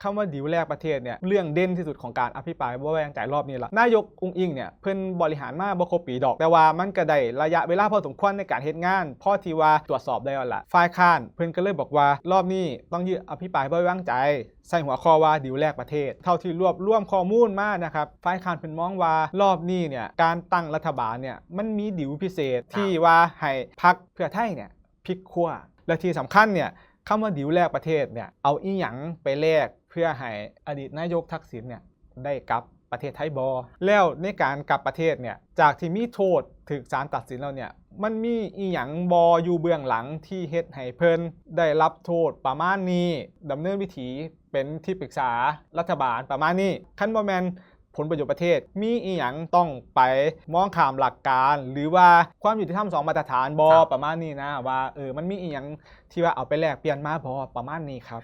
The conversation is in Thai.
คำว่าดิวแลกประเทศเนี่ยเรื่องเด่นที่สุดของการอภิปรายบ่ไว้วางใจรอบนี้ละนายกอุ๊งอิงเนี่ยเพิ่นบริหารมาบ่ครบปีดอกแต่ว่ามันก็ได้ระยะเวลาพอสมควรในการเฮ็ดงานพอที่ว่าตรวจสอบได้แล้วล่ะฝ่ายค้านเพิ่นก็เลยบอกว่ารอบนี้ต้องยื่นอภิปรายบ่ไว้วางใจใส่หัวข้อว่าดิวแลกประเทศเท่าที่รวบรวมข้อมูลมานะครับฝ่ายค้านเพิ่นมองว่ารอบนี้เนี่ยการตั้งรัฐบาลเนี่ยมันมีดิวพิเศษที่ว่าให้พรรคเพื่อไทยเนี่ยพลิกขั้วและที่สำคัญเนี่ยคำว่าดิวแลกประเทศเนี่ยเอาอีหยังไปแลกเพื่อให้อดีตนายกทักษิณเนี่ยได้กลับประเทศไทยบอแล้วในการกลับประเทศเนี่ยจากที่มีโทษถึกศาลตัดสินแล้วเนี่ยมันมีอีหยังบออยู่เบื้องหลังที่เฮ็ดให้เพิ่นได้รับโทษประมาณนี้ดำเนินวิถีเป็นที่ปรึกษารัฐบาลประมาณนี้คันบ่แม่นผลประโยชน์ประเทศมีอีหยังต้องไปมองข้ามหลักการหรือว่าความยุติธรรม2มาตรฐานบอประมาณนี้นะว่ามันมีอีหยังที่ว่าเอาไปแลกเปลี่ยนมาบอประมาณนี้ครับ